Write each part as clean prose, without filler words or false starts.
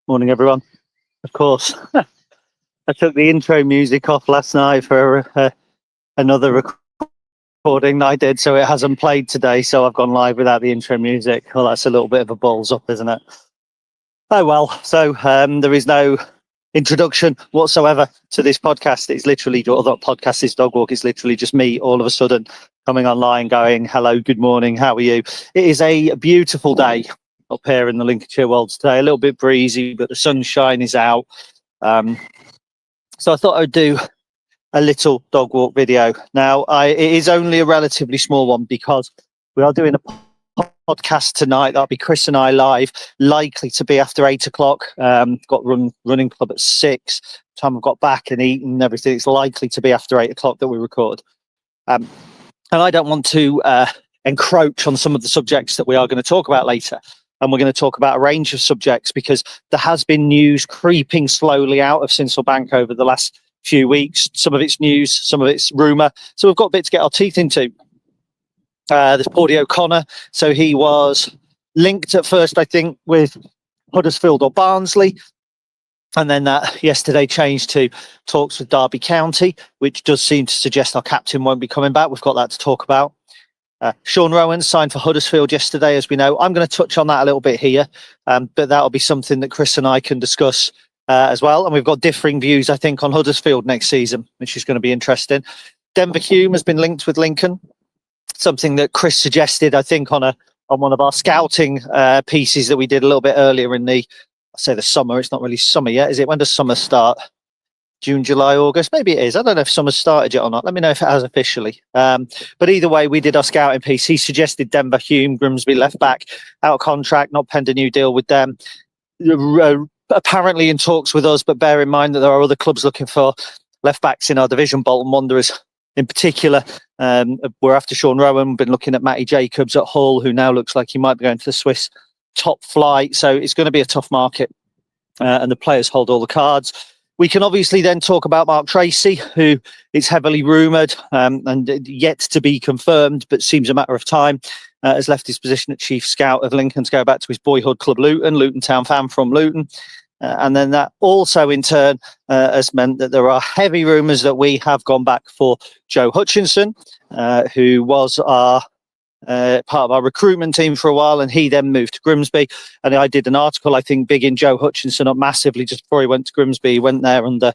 Morning, everyone. Of course, I took the intro music off last night for another recording that I did, so it hasn't played today. So I've gone live without the intro music. Well, that's a little bit of a balls up, isn't it? Oh well. So there is no introduction whatsoever to this podcast. It's literally, or that podcast, this dog walk. It's literally just me all of a sudden coming online, going, "Hello, good morning. How are you?" It is a beautiful day up here in the Lincolnshire Wolds today. A little bit breezy, but the sunshine is out. So I thought I'd do a little dog walk video. Now, it is only a relatively small one because we are doing a podcast tonight. That'll be Chris and I live, likely to be after 8 o'clock. Got running club at 6. Time I've got back and eaten and everything, it's likely to be after 8 o'clock that we record. And I don't want to encroach on some of the subjects that we are going to talk about later. And we're going to talk about a range of subjects because there has been news creeping slowly out of Sincil Bank over the last few weeks. Some of it's news, some of it's rumour. So we've got a bit to get our teeth into. There's Paudie O'Connor. So he was linked at first, I think, with Huddersfield or Barnsley. And then that yesterday changed to talks with Derby County, which does seem to suggest our captain won't be coming back. We've got that to talk about. Sean Roughan signed for Huddersfield yesterday, as we know. I'm going to touch on that a little bit here, but that'll be something that Chris and I can discuss as well. And we've got differing views, I think, on Huddersfield next season, which is going to be interesting. Denver Hume has been linked with Lincoln, something that Chris suggested, I think, on one of our scouting pieces that we did a little bit earlier in the summer. It's not really summer yet, is it? When does summer start? June, July, August, maybe it is. I don't know if summer's started yet or not. Let me know if it has officially. But either way, we did our scouting piece. He suggested Denver Hume, Grimsby left back, out of contract, not penned a new deal with them. Apparently in talks with us, but bear in mind that there are other clubs looking for left backs in our division. Bolton Wanderers in particular. We're after Sean Roughan. We've been looking at Matty Jacobs at Hull, who now looks like he might be going to the Swiss top flight. So it's going to be a tough market, and the players hold all the cards. We can obviously then talk about Mark Tracy, who is heavily rumoured and yet to be confirmed, but seems a matter of time, has left his position at chief scout of Lincoln to go back to his boyhood club, Luton Town fan from Luton. And then that also in turn has meant that there are heavy rumours that we have gone back for Joe Hutchinson, who was our part of our recruitment team for a while, and he then moved to Grimsby. And I did an article, I think, bigging Joe Hutchinson up massively just before he went to Grimsby. He went there under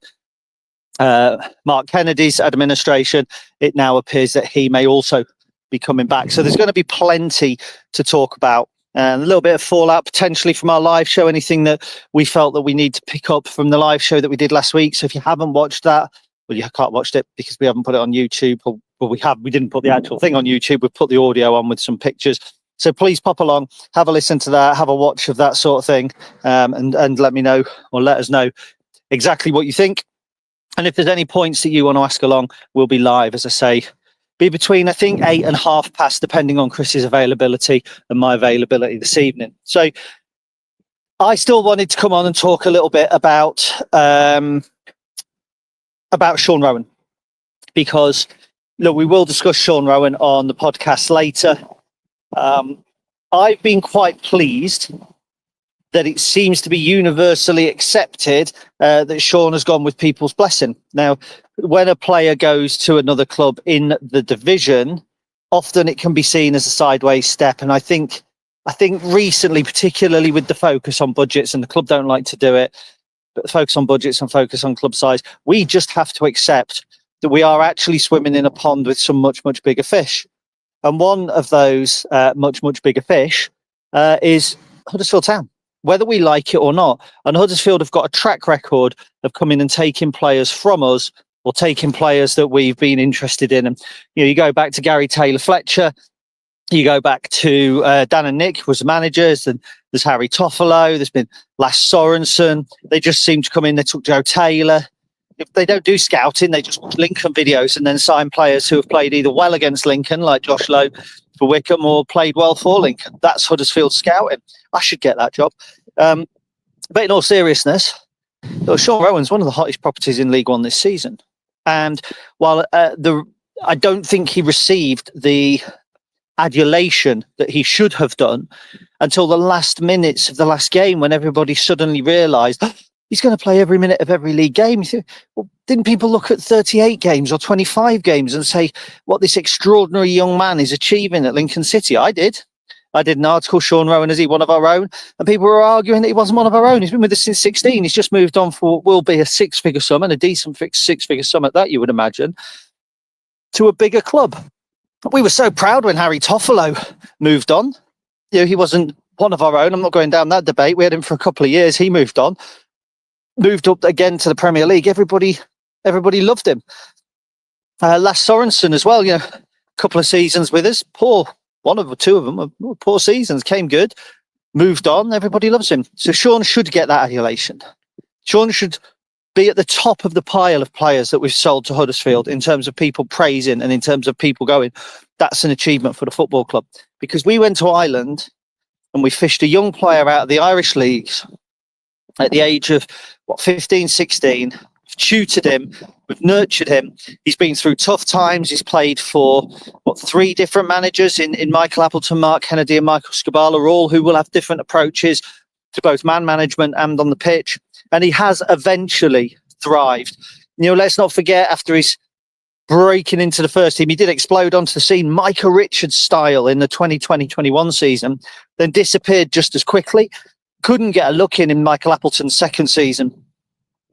Mark Kennedy's administration. It now appears that he may also be coming back. So there's going to be plenty to talk about. And a little bit of fallout potentially from our live show, anything that we felt that we need to pick up from the live show that we did last week. So if you haven't watched that, well, you can't watch it because we haven't put it on YouTube. Well, we didn't put the actual thing on YouTube. We've put the audio on with some pictures. So please pop along, have a listen to that, have a watch of that sort of thing, and let me know, or let us know exactly what you think. And if there's any points that you want to ask along, we'll be live, as I say, be between, I think, 8 and 1:30, depending on Chris's availability and my availability this evening. So I still wanted to come on and talk a little bit about Sean Roughan, because look, we will discuss Sean Roughan on the podcast later. I've been quite pleased that it seems to be universally accepted that Sean has gone with people's blessing. Now, when a player goes to another club in the division, often it can be seen as a sideways step. And I think recently, particularly with the focus on budgets, and the club don't like to do it, but the focus on budgets and focus on club size, we just have to accept that we are actually swimming in a pond with some much, much bigger fish. And one of those much, much bigger fish is Huddersfield Town, whether we like it or not. And Huddersfield have got a track record of coming and taking players from us, or taking players that we've been interested in. And you go back to Gary Taylor-Fletcher, you go back to Dan and Nick was the managers, and there's Harry Toffolo, there's been Lasse Sorensen. They just seem to come in, they took Joe Taylor. If they don't do scouting, they just watch Lincoln videos and then sign players who have played either well against Lincoln, like Josh Lowe for Wickham, or played well for Lincoln. That's Huddersfield scouting. I should get that job. But in all seriousness, Sean Roughan's one of the hottest properties in League One this season. And while I don't think he received the adulation that he should have done, until the last minutes of the last game when everybody suddenly realised he's going to play every minute of every league game. Well, didn't people look at 38 games or 25 games and say what this extraordinary young man is achieving at Lincoln City? I did. I did an article, Sean Roughan, is he one of our own? And people were arguing that he wasn't one of our own. He's been with us since 16. He's just moved on for what will be a six-figure sum, and a decent six-figure sum at that, you would imagine, to a bigger club. We were so proud when Harry Toffolo moved on. He wasn't one of our own. I'm not going down that debate. We had him for a couple of years. He moved on, moved up again to the Premier League. Everybody loved him. Lasse Sorensen as well, a couple of seasons with us. Two of them were poor seasons, came good, moved on. Everybody loves him. So Sean should get that adulation. Sean should be at the top of the pile of players that we've sold to Huddersfield in terms of people praising and in terms of people going, that's an achievement for the football club. Because we went to Ireland and we fished a young player out of the Irish leagues at the age of 15, 16, tutored him, we've nurtured him. He's been through tough times. He's played for three different managers in Michael Appleton, Mark Kennedy and Michael Scabala, all who will have different approaches to both man management and on the pitch. And he has eventually thrived. Let's not forget, after his breaking into the first team, he did explode onto the scene, Micah Richards style, in the 2020-21 season, then disappeared just as quickly. Couldn't get a look in Michael Appleton's second season,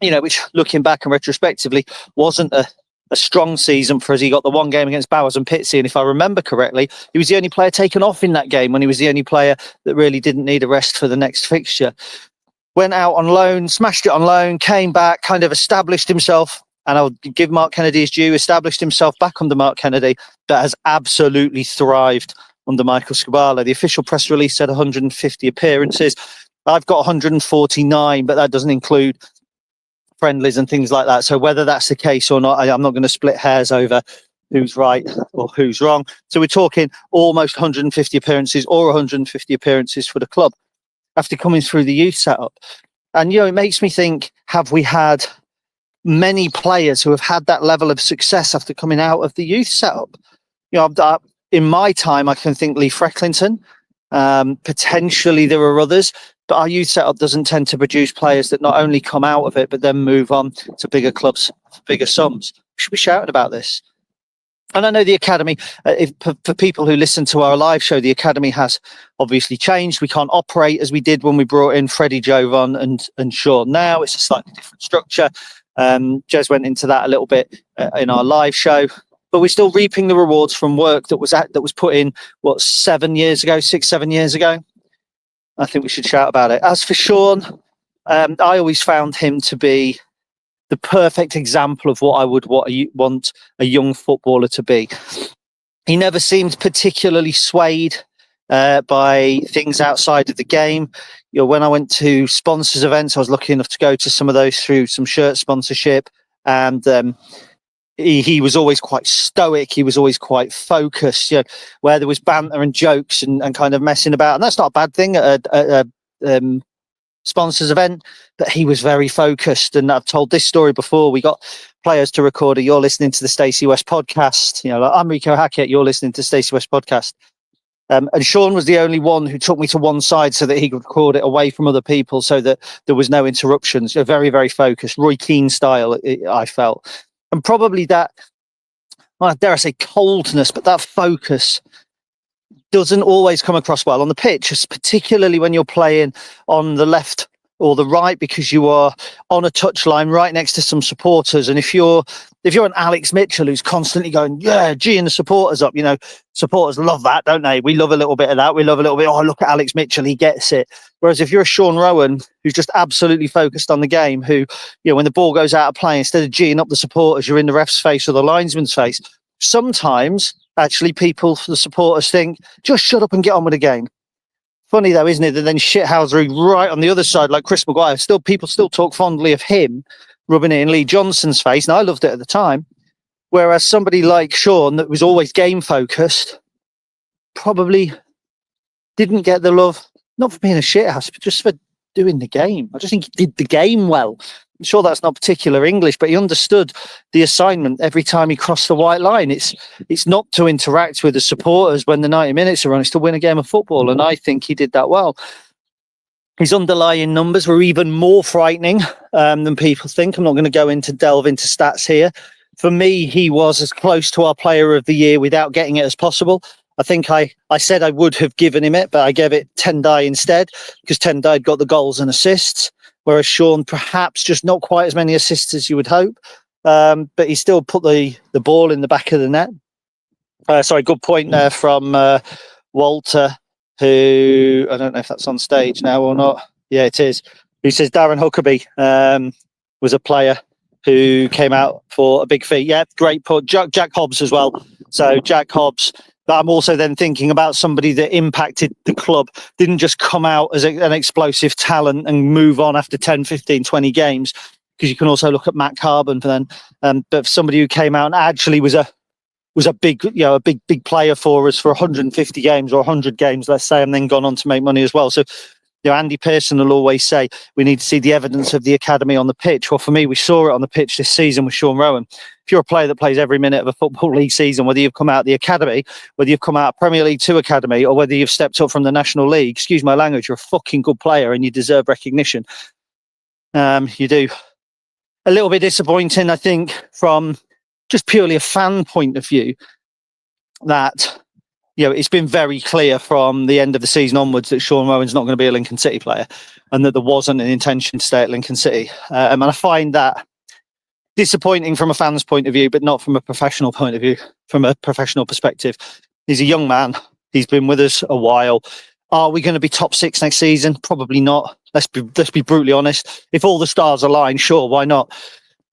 which, looking back and retrospectively, wasn't a strong season for us. He got the one game against Bowers and Pitsea, and if I remember correctly, he was the only player taken off in that game when he was the only player that really didn't need a rest for the next fixture. Went out on loan, smashed it on loan, came back, kind of established himself, and I'll give Mark Kennedy his due, established himself back under Mark Kennedy, but has absolutely thrived under Michael Scabala. The official press release said 150 appearances. I've got 149, but that doesn't include friendlies and things like that. So whether that's the case or not, I'm not going to split hairs over who's right or who's wrong. So we're talking almost 150 appearances or 150 appearances for the club after coming through the youth setup. And, it makes me think, have we had many players who have had that level of success after coming out of the youth setup? In my time, I can think Lee Frecklington. Potentially there are others, but our youth setup doesn't tend to produce players that not only come out of it, but then move on to bigger clubs, bigger sums. We should be shouting about this. And I know the academy, for people who listen to our live show, the academy has obviously changed. We can't operate as we did when we brought in Freddie, Jovan and Sean. Now it's a slightly different structure. Jez went into that a little bit in our live show, but we're still reaping the rewards from work that was put in 7 years ago, 6-7 years ago. I think we should shout about it. As for Sean, I always found him to be the perfect example of what I would want a young footballer to be. He never seemed particularly swayed by things outside of the game. When I went to sponsors events, I was lucky enough to go to some of those through some shirt sponsorship, and he was always quite stoic. He was always quite focused, where there was banter and jokes and kind of messing about. And that's not a bad thing at a sponsors event, but he was very focused. And I've told this story before. We got players to record it. You're listening to the Stacey West podcast. I'm Rico Hackett. You're listening to Stacey West podcast. And Sean was the only one who took me to one side so that he could record it away from other people so that there was no interruptions. Very, very focused, Roy Keane style, I felt. And probably that, dare I say, coldness, but that focus doesn't always come across well on the pitch, particularly when you're playing on the left or the right, because you are on a touchline right next to some supporters. And if you're an Alex Mitchell who's constantly going, yeah, G, and the supporters up, supporters love that, don't they? We love a little bit of that. We love a little bit, look at Alex Mitchell, he gets it. Whereas if you're a Sean Roughan who's just absolutely focused on the game, who, when the ball goes out of play, instead of G'ing up the supporters, you're in the ref's face or the linesman's face. Sometimes, actually, the supporters think, just shut up and get on with the game. Funny though, isn't it, that then shithousery right on the other side, like Chris Maguire, people still talk fondly of him, rubbing it in Lee Johnson's face, and I loved it at the time. Whereas somebody like Sean, that was always game focused, probably didn't get the love, not for being a shithouse, but just for doing the game. I just think he did the game well. I'm sure that's not particular English, but he understood the assignment every time he crossed the white line. It's not to interact with the supporters when the 90 minutes are on, it's to win a game of football. And I think he did that well. His underlying numbers were even more frightening than people think. I'm not going to delve into stats here. For me, he was as close to our player of the year without getting it as possible. I think I said I would have given him it, but I gave it Tendai instead, because Tendai got the goals and assists, whereas Sean perhaps just not quite as many assists as you would hope. But he still put the ball in the back of the net. Good point there from Walter, who, I don't know if that's on stage now or not. Yeah, it is. Who says Darren Huckabee was a player who came out for a big fee. Yeah, great put. Jack Hobbs as well. So Jack Hobbs. But I'm also then thinking about somebody that impacted the club, didn't just come out as an explosive talent and move on after 10, 15, 20 games, because you can also look at Matt Carbon for then. But somebody who came out and actually was a big player for us for 150 games or 100 games, let's say, and then gone on to make money as well. So, Andy Pearson will always say we need to see the evidence of the academy on the pitch. Well, for me, we saw it on the pitch this season with Sean Roughan. If you're a player that plays every minute of a Football League season, whether you've come out of the academy, whether you've come out of Premier League 2 academy, or whether you've stepped up from the National League, excuse my language, you're a fucking good player and you deserve recognition. You do. A little bit disappointing, I think, from just purely a fan point of view, that it's been very clear from the end of the season onwards that Sean Rowan's not going to be a Lincoln City player, and that there wasn't an intention to stay at Lincoln City. And I find that disappointing from a fan's point of view, but not from a professional point of view, from a professional perspective. He's a young man. He's been with us a while. Are we going to be top 6 next season? Probably not. Let's be brutally honest. If all the stars align, sure, why not?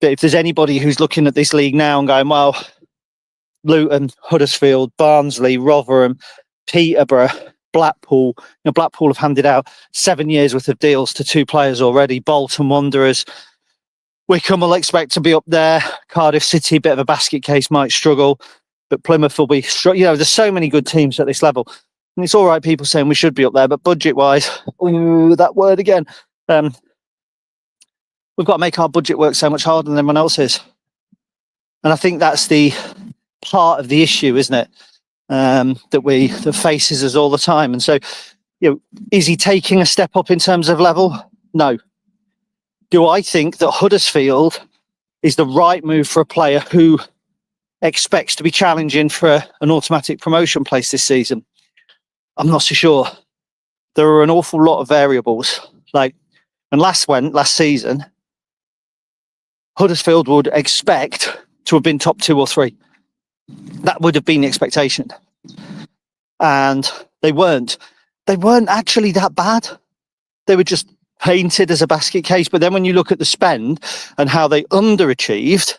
But if there's anybody who's looking at this league now and going, well, Luton, Huddersfield, Barnsley, Rotherham, Peterborough, Blackpool. Blackpool have handed out 7 years worth of deals to 2 players already. Bolton Wanderers. Wickham will expect to be up there. Cardiff City, bit of a basket case, might struggle. But Plymouth will be there's so many good teams at this level. And it's all right, people saying we should be up there, but budget-wise, that word again. We've got to make our budget work so much harder than everyone else's. And I think that's the part of the issue, isn't it? That faces us all the time. And so, is he taking a step up in terms of level? No. Do I think that Huddersfield is the right move for a player who expects to be challenging for an automatic promotion place this season? I'm not so sure. There are an awful lot of variables. Last season, Huddersfield would expect to have been top 2 or 3. That would have been the expectation. And they weren't. They weren't actually that bad. They were just painted as a basket case. But then when you look at the spend and how they underachieved,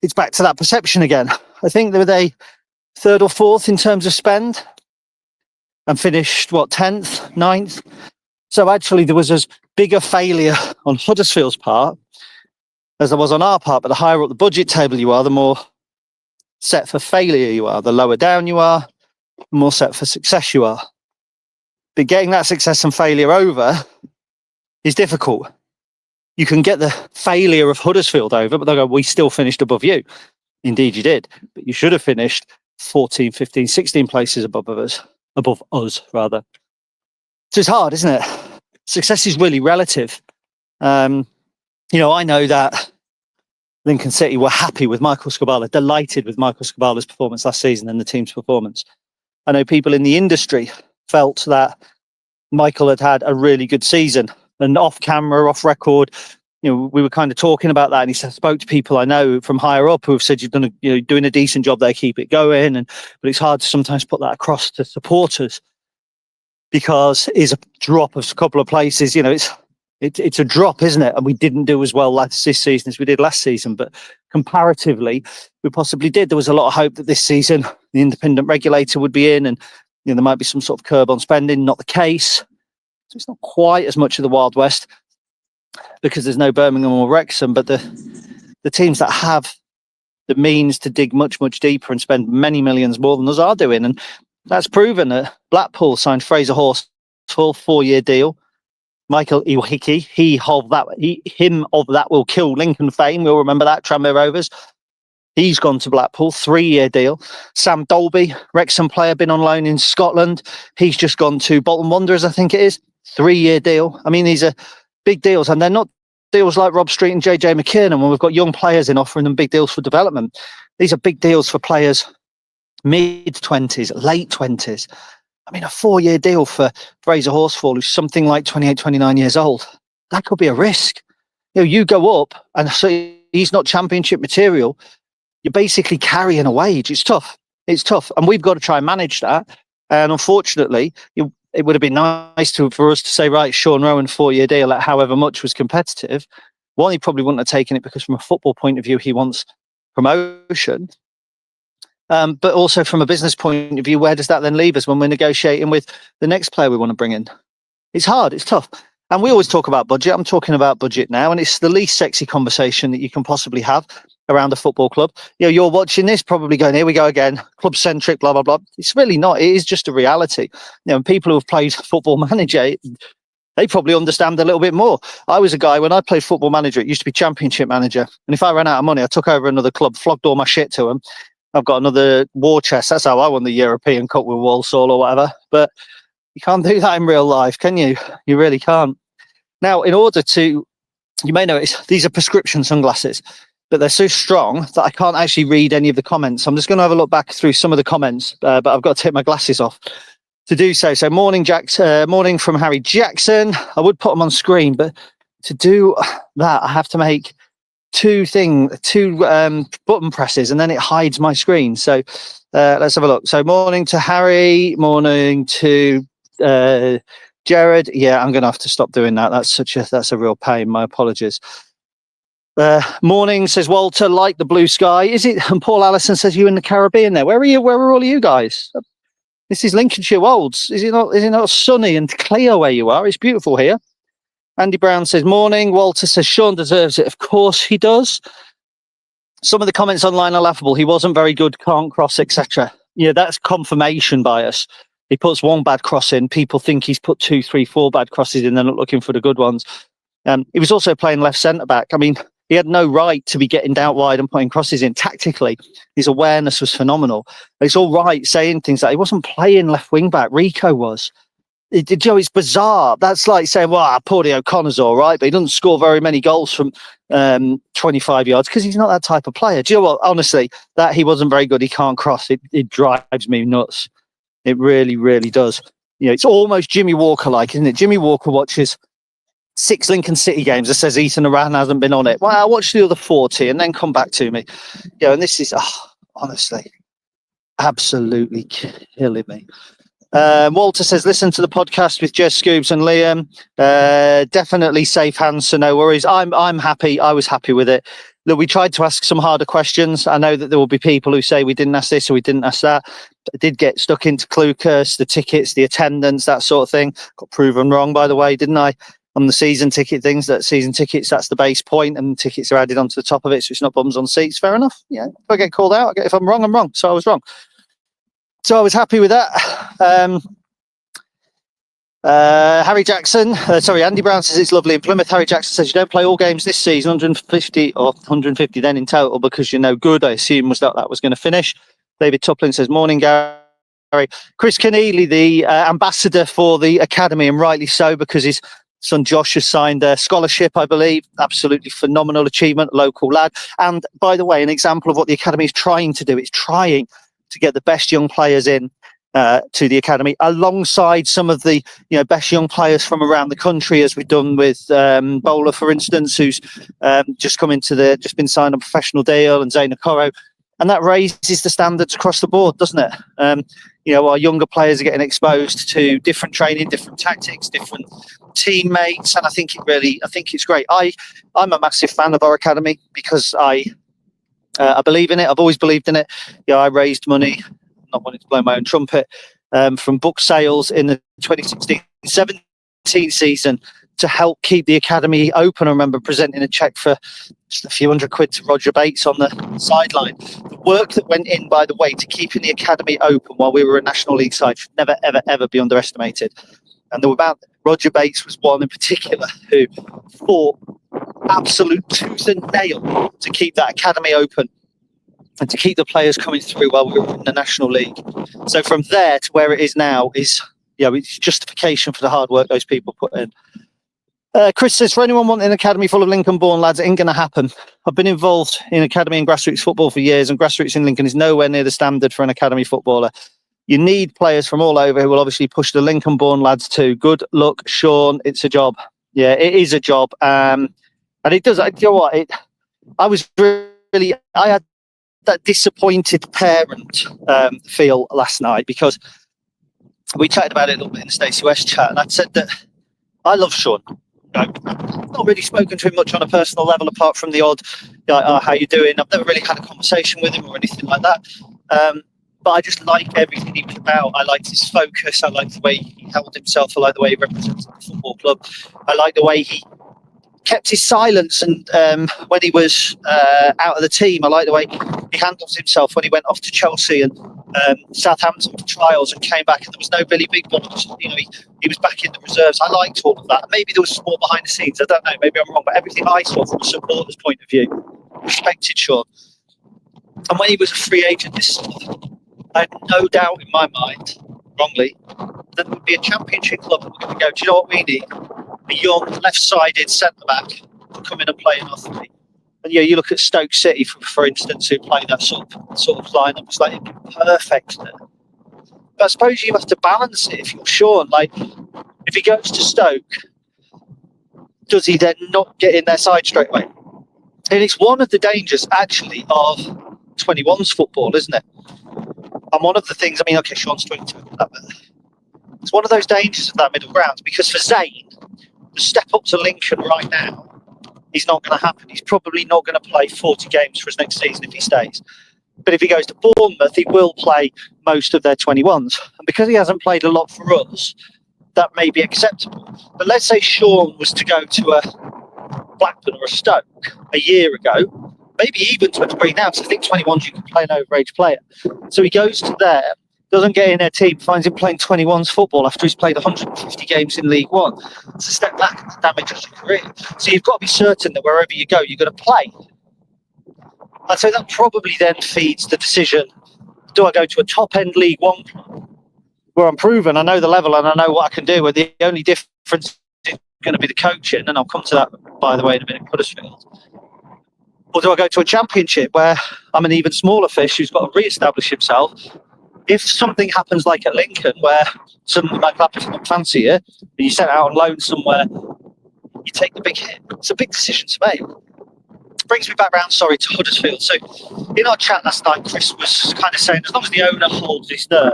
it's back to that perception again. I think they were 3rd or 4th in terms of spend and finished, 10th, 9th? So actually there was as big a failure on Huddersfield's part as there was on our part. But the higher up the budget table you are, the more set for failure you are. The lower down you are, the more set for success you are. But getting that success and failure over is difficult. You can get the failure of Huddersfield over, but they'll go, we still finished above you. Indeed you did, but you should have finished 14, 15, 16 places above us. So it's hard, isn't it? Success is really relative. I know that Lincoln City were happy with Michael Skubala, delighted with Michael Skubala's performance last season and the team's performance. I know people in the industry felt that Michael had a really good season, and off camera, off record, we were kind of talking about that, and he spoke to people I know from higher up who have said you've done doing a decent job there, keep it going. But it's hard to sometimes put that across to supporters, because it's a drop of a couple of places. It's a drop, isn't it? And we didn't do as well this season as we did last season, but comparatively, we possibly did. There was a lot of hope that this season the independent regulator would be in, and there might be some sort of curb on spending. Not the case. So it's not quite as much of the Wild West because there's no Birmingham or Wrexham, but the teams that have the means to dig much, much deeper and spend many millions more than us are doing. And that's proven that Blackpool signed Fraser Horse for a 4-year deal. Michael Iwahiki, him of that will kill Lincoln fame. We'll remember that, Tranmere Rovers. He's gone to Blackpool, 3-year deal. Sam Dolby, Wrexham player, been on loan in Scotland. He's just gone to Bolton Wanderers, I think it is. 3-year deal. I mean, these are big deals, and they're not deals like Rob Street and JJ McKiernan when we've got young players in offering them big deals for development. These are big deals for players mid-20s, late 20s. I mean, a 4-year deal for Fraser Horsfall, who's something like 28, 29 years old. That could be a risk. You go up and so he's not championship material. You're basically carrying a wage. It's tough. And we've got to try and manage that. And unfortunately, it would have been nice for us to say, right, Sean Roughan, 4-year deal at however much was competitive. One, he probably wouldn't have taken it because from a football point of view, he wants promotion. But also from a business point of view, where does that then leave us when we're negotiating with the next player we want to bring in? It's hard. It's tough. And we always talk about budget. I'm talking about budget now, and it's the least sexy conversation that you can possibly have around a football club. You're watching this probably going, here we go again, club centric, blah, blah, blah. It's really not. It is just a reality. And people who have played Football Manager, they probably understand a little bit more. I was a guy, when I played Football Manager, it used to be Championship Manager. And if I ran out of money, I took over another club, flogged all my shit to them. I've got another war chest. That's how I won the European Cup with Walsall or whatever. But you can't do that in real life, can you? You really can't. Now, in order to, you may notice, these are prescription sunglasses, but they're so strong that I can't actually read any of the comments. I'm just going to have a look back through some of the comments, but I've got to take my glasses off to do so. So morning from Harry Jackson. I would put them on screen, but to do that, I have to make two button presses, and then it hides my screen. So let's have a look. So morning to Harry, morning to Jared. Yeah, I'm going to have to stop doing that. That's a real pain. My apologies. Morning, says Walter, like the blue sky. Is it? And Paul Allison says, you in the Caribbean there. Where are you? Where are all of you guys? This is Lincolnshire Wolds. Is it not sunny and clear where you are? It's beautiful here. Andy Brown says, morning. Walter says, Sean deserves it. Of course he does. Some of the comments online are laughable. He wasn't very good, can't cross, etc. Yeah, that's confirmation bias. He puts one bad cross in. People think he's put 2, 3, 4 bad crosses in. They're not looking for the good ones. He was also playing left centre-back. I mean, he had no right to be getting out wide and putting crosses in. Tactically, his awareness was phenomenal. It's all right saying things like he wasn't playing left wing-back. Rico was. It's bizarre. That's like saying, well, Paulie O'Connor's all right, but he doesn't score very many goals from 25 yards because he's not that type of player. Do you know what? Honestly, that he wasn't very good. He can't cross. It drives me nuts. It really, really does. It's almost Jimmy Walker-like, isn't it? Jimmy Walker watches 6 Lincoln City games that says Ethan Roughan hasn't been on it. Well, I'll watch the other 40 and then come back to me. And this is, honestly, absolutely killing me. Walter says, listen to the podcast with Jez Scoobs and Liam. Definitely safe hands, so no worries. I'm happy. I was happy with it. Look, we tried to ask some harder questions. I know that there will be people who say we didn't ask this or we didn't ask that. I did get stuck into Clucas, the tickets, the attendance, that sort of thing. Got proven wrong, by the way, didn't I? On the season ticket things, that's the base point, and tickets are added onto the top of it, so it's not bums on seats. Fair enough. Yeah, if I get called out, if I'm wrong, I'm wrong. So I was wrong. So I was happy with that. Harry Jackson, Andy Brown says it's lovely in Plymouth. Harry Jackson says you don't play all games this season, 150 then in total, because you're no good. I assume that was going to finish. David Tuplin says, morning, Gary. Chris Keneally, the ambassador for the academy, and rightly so, because his son Josh has signed a scholarship, I believe. Absolutely phenomenal achievement, local lad. And by the way, an example of what the academy is trying to do. It's trying to get the best young players in to the academy, alongside some of the best young players from around the country, as we've done with Bowler, for instance, who's just been signed on a professional deal, and Zayn Okoro. And that raises the standards across the board, doesn't it? Our younger players are getting exposed to different training, different tactics, different teammates, and I think it's great. I'm a massive fan of our academy because I believe in it. I've always believed in it. I raised money, not wanting to blow my own trumpet, from book sales in the 2016-17 season to help keep the academy open. I remember presenting a cheque for just a few £100 to Roger Bates on the sideline. The work that went in, by the way, to keeping the academy open while we were a National League side should never, ever, ever be underestimated. And there were about Roger Bates was one in particular who fought absolute tooth and nail to keep that academy open and to keep the players coming through while we were in the National League. So from there to where it is now is, it's justification for the hard work those people put in. Chris says, for anyone wanting an academy full of Lincoln-born lads, it ain't going to happen. I've been involved in academy and grassroots football for years, and grassroots in Lincoln is nowhere near the standard for an academy footballer. You need players from all over who will obviously push the Lincoln-born lads too. Good luck, Sean. It's a job. Yeah, it is a job. And it does. You know what? I had that disappointed parent feel last night, because we chatted about it a little bit in the Stacey West chat, and I'd said that I love Sean. I've not really spoken to him much on a personal level, apart from the odd, how you doing? I've never really had a conversation with him or anything like that. But I just like everything he was about. I liked his focus. I liked the way he held himself. I like the way he represented the football club. I like the way he kept his silence, and when he was out of the team, I like the way he handles himself when he went off to Chelsea and Southampton for trials and came back, and there was no Billy Big Balls. He was back in the reserves. I liked all of that. Maybe there was some more behind the scenes. I don't know. Maybe I'm wrong, but everything I saw from a supporter's point of view, respected Sean. And when he was a free agent this summer, I had no doubt in my mind, wrongly, that there would be a championship club that were going to go, do you know what we need? A young, left-sided centre-back to come in and play in our three. And you look at Stoke City, for instance, who play that sort of lineup. It's like, it'd be perfect. But I suppose you have to balance it if you're Sean. Like, if he goes to Stoke, does he then not get in their side straight away? And it's one of the dangers, actually, of 21s football, isn't it? And one of the things, Sean's 22, but it's one of those dangers of that middle ground, because for Zayn, the step up to Lincoln right now is not going to happen. He's probably not going to play 40 games for his next season if he stays. But if he goes to Bournemouth, he will play most of their 21s. And because he hasn't played a lot for us, that may be acceptable. But let's say Sean was to go to a Blackburn or a Stoke a year ago, maybe even to a degree now, because I think 21s you can play an overage player. So he goes to there, doesn't get in their team, finds him playing 21s football after he's played 150 games in League One. It's a step back and damages your career. So you've got to be certain that wherever you go, you're going to play. And so that probably then feeds the decision, do I go to a top-end League One club where I'm proven, I know the level and I know what I can do, where the only difference is going to be the coaching, and I'll come to that, by the way, in a minute, Huddersfield. Or do I go to a championship where I'm an even smaller fish who's got to re-establish himself? If something happens like at Lincoln, where suddenly Mike Clapperton don't fancy you, and you sent out on loan somewhere, you take the big hit. It's a big decision to make. Brings me back round, to Huddersfield. So in our chat last night, Chris was kind of saying, as long as the owner holds his nerve,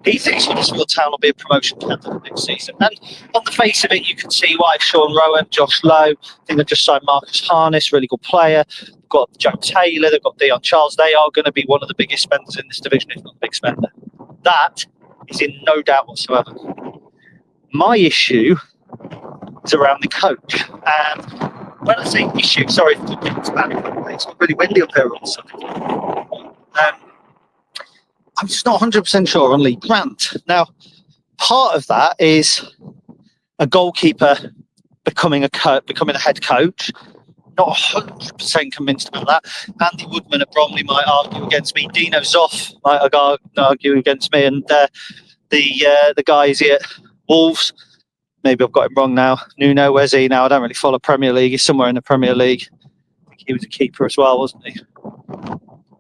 he thinks Huddersfield Town will be a promotion candidate next season. And on the face of it, you can see why. Sean Roughan, Josh Lowe, I think they've just signed Marcus Harness, really good player. They've got Joe Taylor, they've got Dion Charles. They are going to be one of the biggest spenders in this division, if not a big spender. That is in no doubt whatsoever. My issue is around the coach. And when I say issue, sorry for the big Spanish, it's got really windy up here all sudden. I'm just not 100% sure on Lee Grant. Now, part of that is a goalkeeper becoming a head coach. Not 100% convinced about that. Andy Woodman at Bromley might argue against me. Dino Zoff might argue against me. And the guys here at Wolves, maybe I've got him wrong now. Nuno, where's he now? I don't really follow Premier League. He's somewhere in the Premier League. I think he was a keeper as well, wasn't he?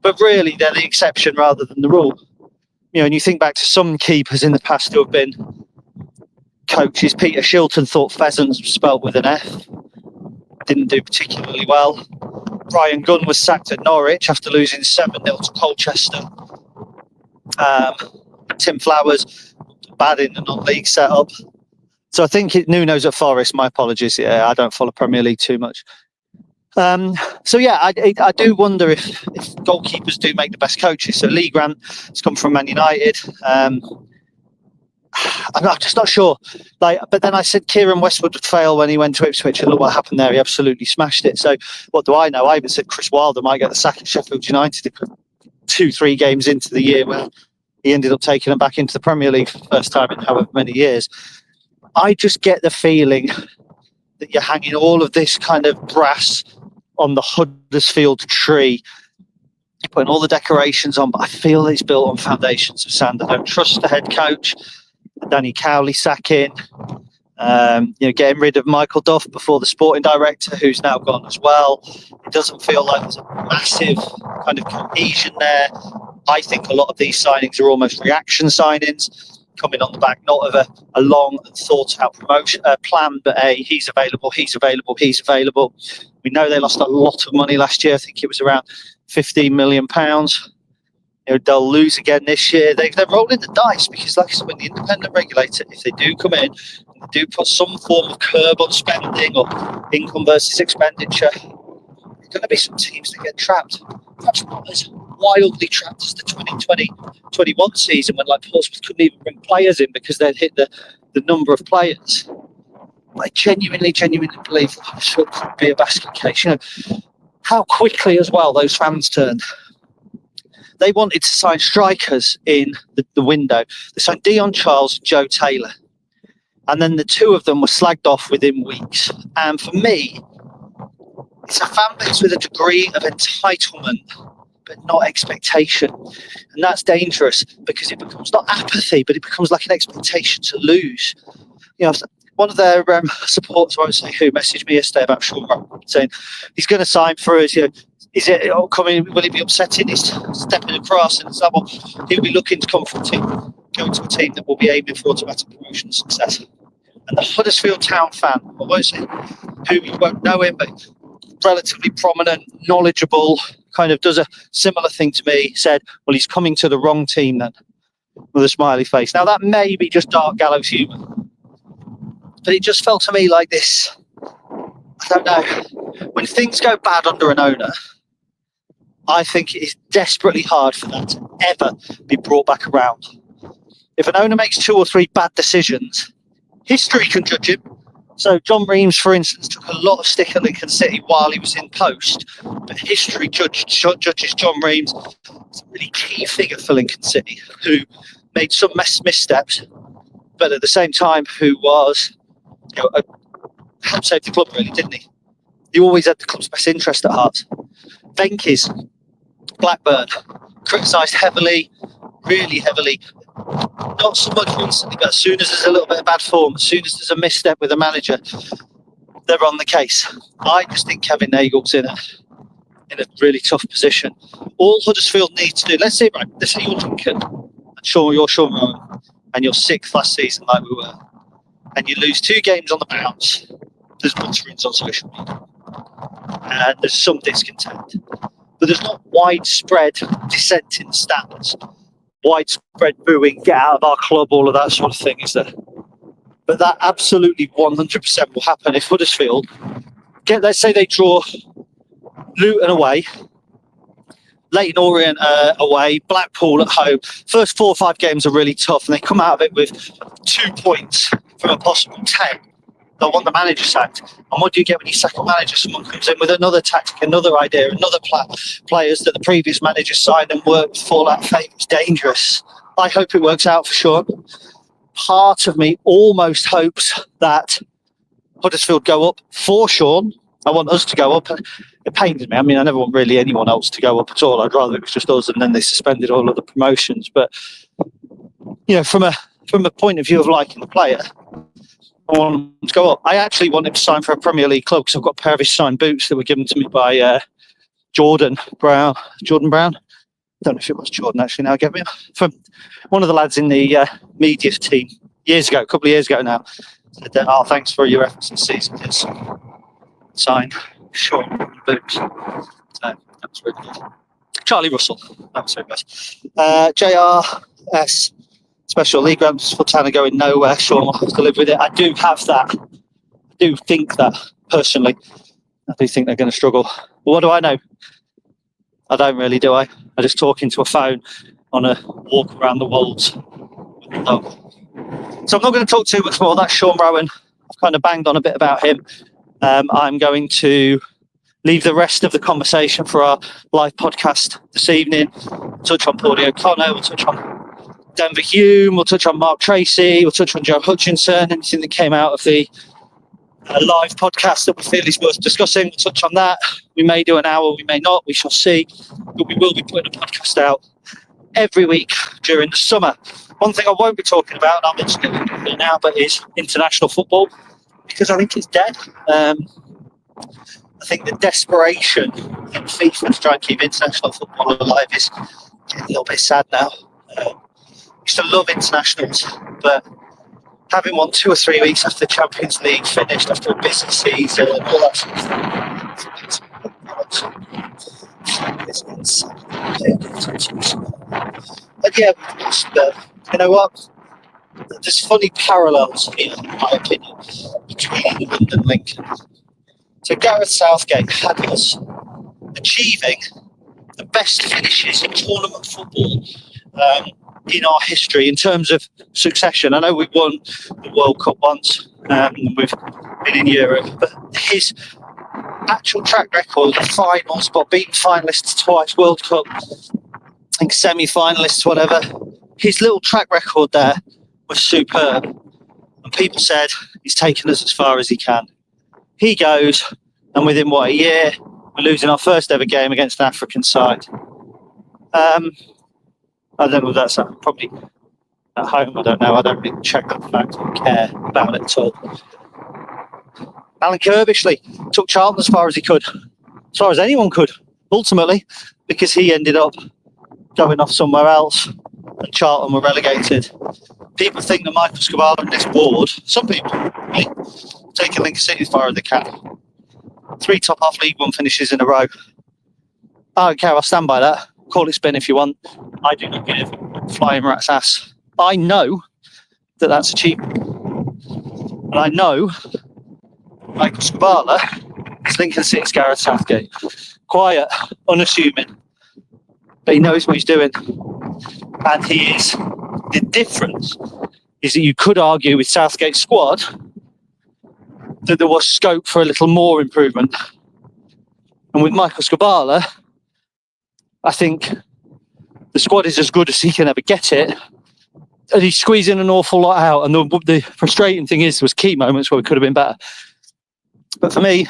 But really, they're the exception rather than the rule. And you think back to some keepers in the past who have been coaches. Peter Shilton thought pheasants was spelt with an F. Didn't do particularly well. Brian Gunn was sacked at Norwich after losing 7-0 to Colchester. Tim Flowers, bad in the non-league setup. So I think Nuno's at Forest. My apologies. Yeah, I don't follow Premier League too much. I do wonder if goalkeepers do make the best coaches. So Lee Grant has come from Man United. I'm just not sure. But then I said Kieran Westwood would fail when he went to Ipswich, and look what happened there. He absolutely smashed it. So what do I know? I even said Chris Wilder might get the sack at Sheffield United 2-3 games into the year where he ended up taking them back into the Premier League for the first time in however many years. I just get the feeling that you're hanging all of this kind of brass on the Huddersfield tree. You're putting all the decorations on, but I feel it's built on foundations of sand. I don't trust the head coach, Danny Cowley sacking, getting rid of Michael Duff before the sporting director, who's now gone as well. It doesn't feel like there's a massive kind of cohesion there. I think a lot of these signings are almost reaction signings, coming on the back not of a long and thought out promotion plan, but he's available. We know they lost a lot of money last year. I think it was around £15 million. They'll lose again this year. They're rolling the dice because, like I said, when the independent regulator, if they do come in and they do put some form of curb on spending or income versus expenditure, there are going to be some teams that get trapped. Perhaps not as wildly trapped as the 2020-21 season, when like Portsmouth couldn't even bring players in because they'd hit the number of players. I genuinely believe that Huddersfield could be a basket case. How quickly as well those fans turned. They wanted to sign strikers in the window. They signed Dion Charles and Joe Taylor. And then the two of them were slagged off within weeks. And for me, it's a fan base with a degree of entitlement, but not expectation. And that's dangerous because it becomes not apathy, but it becomes like an expectation to lose. One of their supporters, I won't say who, messaged me yesterday about Sean Roughan, saying he's going to sign for us. Is it coming? Will it be upsetting? He's stepping across, and so he'll be looking to come from go to a team that will be aiming for automatic promotion success. And the Huddersfield Town fan, I won't say who, you won't know him, but relatively prominent, knowledgeable, kind of does a similar thing to me, said, well, he's coming to the wrong team then, with a smiley face. Now, that may be just dark gallows humour, but it just felt to me like this, I don't know, when things go bad under an owner, I think it is desperately hard for that to ever be brought back around. If an owner makes 2 or 3 bad decisions, history can judge him. So John Reams, for instance, took a lot of stick at Lincoln City while he was in post, but history judges John Reams as a really key figure for Lincoln City, who made some missteps, but at the same time, who was, helped save the club, really, didn't he? He always had the club's best interest at heart. Venky's, Blackburn, criticised heavily, really heavily. Not so much recently, but as soon as there's a little bit of bad form, as soon as there's a misstep with a manager, they're on the case. I just think Kevin Nagel's in a really tough position. All Huddersfield needs to do, let's say you're Lincoln, and you're Sean Rowan, and you're 6th last season like we were, and you lose 2 games on the bounce, there's mutterings on social media, and there's some discontent. But there's not widespread dissent in the stands, widespread booing, get out of our club, all of that sort of thing, is there? But that absolutely 100% will happen if Huddersfield let's say they draw Luton away, Leyton Orient away, Blackpool at home. First 4 or 5 games are really tough, and they come out of it with 2 points from a possible 10. They'll want the manager sacked. And what do you get when you sack a manager? Someone comes in with another tactic, another idea, another players that the previous manager signed and worked fall out of favour. It's dangerous. I hope it works out for Sean. Part of me almost hopes that Huddersfield go up for Sean. I want us to go up. It pains me. I mean, I never want really anyone else to go up at all. I'd rather it was just us, and then they suspended all of the promotions. But from a point of view of liking the player, I want him to go up. I actually want him to sign for a Premier League club because I've got a pair of his signed boots that were given to me by Jordan Brown. I don't know if it was Jordan, actually, now get me. From one of the lads in the media team a couple of years ago now. Said, thanks for your efforts this season. It's signed short boots. So that was really good. Charlie Russell, that was so best. JRS Special League Grants for Tanner going nowhere. Sean will have to live with it. I do have that. I do think that, personally. I do think they're going to struggle. But what do I know? I don't really, do I? I just talk into a phone on a walk around the Wolds with the dog. So I'm not going to talk too much more. That's Sean Rowan. I've kind of banged on a bit about him. I'm going to leave the rest of the conversation for our live podcast this evening. Touch on Claudio Connor. We'll touch on Denver Hume, we'll touch on Mark Tracy, we'll touch on Joe Hutchinson, anything that came out of the live podcast that we feel is worth discussing. We'll touch on that. We may do an hour, we may not, we shall see. But we will be putting a podcast out every week during the summer. One thing I won't be talking about, and I'll mention it here now, but is international football, because I think it's dead. I think the desperation in FIFA to try and keep international football alive is getting a little bit sad now. Used to love internationals, but having won 2 or 3 weeks after the Champions League finished, after a busy season and all that sort of stuff. And yeah, you know what? There's funny parallels here, in my opinion, between England and Lincoln. So Gareth Southgate had us achieving the best finishes in tournament football in our history in terms of succession. I know we won the World Cup once, we've been in Europe, but his actual track record, the finals, but beating finalists twice, World Cup, I think semi-finalists, whatever, his little track record there was superb. And people said he's taken us as far as he can. He goes, and within, a year, we're losing our first ever game against an African side. I don't know if that's probably at home, I don't know. I don't really check that fact or care about it at all. Alan Kirbishley took Charlton as far as he could, as far as anyone could, ultimately, because he ended up going off somewhere else and Charlton were relegated. People think that Michael Scabala and this board, some people, taking Lincoln City as far as they can. 3 top-half League One finishes in a row. I don't care, I'll stand by that. Call it spin if you want. I do not give a flying rat's ass. I know that that's achievement. And I know Michael Scabala is Lincoln City's Gareth Southgate. Quiet, unassuming. But he knows what he's doing. And he is. The difference is that you could argue with Southgate's squad that there was scope for a little more improvement. And with Michael Scabala, I think the squad is as good as he can ever get it. And he's squeezing an awful lot out. And the frustrating thing is, there was key moments where we could have been better. But for me,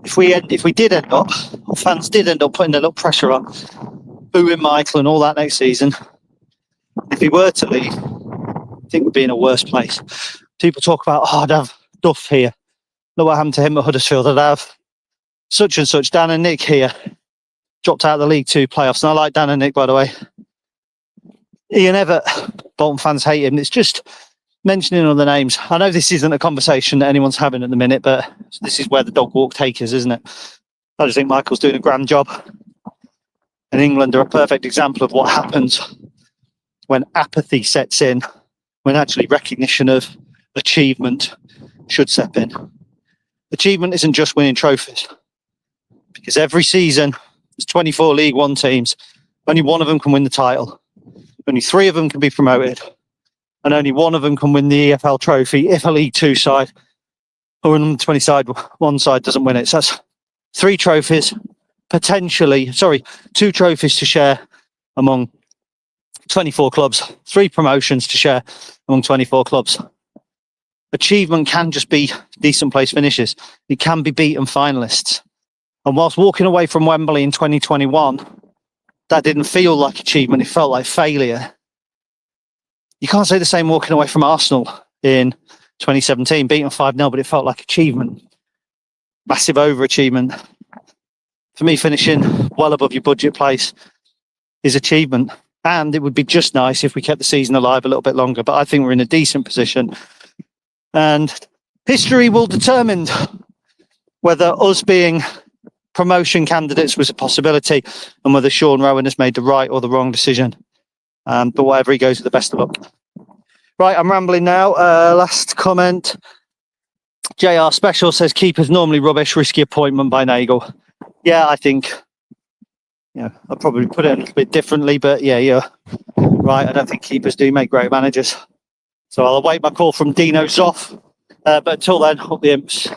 if we did end up, or fans did end up putting a little pressure on, booing Michael and all that next season, if he were to leave, I think we'd be in a worse place. People talk about, I'd have Duff here. Look what happened to him at Huddersfield. I'd have such and such, Dan and Nick here. Dropped out of the League Two playoffs. And I like Dan and Nick, by the way. Ian Evatt, Bolton fans hate him. It's just mentioning other names. I know this isn't a conversation that anyone's having at the minute, but this is where the dog walk take us, isn't it? I just think Michael's doing a grand job. And England are a perfect example of what happens when apathy sets in, when actually recognition of achievement should step in. Achievement isn't just winning trophies, because every season there's 24 League One teams. Only one of them can win the title. Only 3 of them can be promoted. And only one of them can win the EFL trophy if a League Two side or an under-20 side, one side doesn't win it. So that's 3 trophies, 2 trophies to share among 24 clubs, 3 promotions to share among 24 clubs. Achievement can just be decent place finishes. It can be beaten finalists. And whilst walking away from Wembley in 2021, that didn't feel like achievement, it felt like failure. You can't say the same walking away from Arsenal in 2017, beaten 5-0, but it felt like achievement. Massive overachievement. For me, finishing well above your budget place is achievement. And it would be just nice if we kept the season alive a little bit longer, but I think we're in a decent position. And history will determine whether us being promotion candidates was a possibility and whether Sean Roughan has made the right or the wrong decision. But whatever he goes with, the best of luck. Right, I'm rambling now. Last comment. JR Special says, keeper's normally rubbish, risky appointment by Nagel. Yeah, I think, I'll probably put it a little bit differently, but yeah, you're right. I don't think keepers do make great managers. So I'll await my call from Dino Zoff. But until then, up the imps.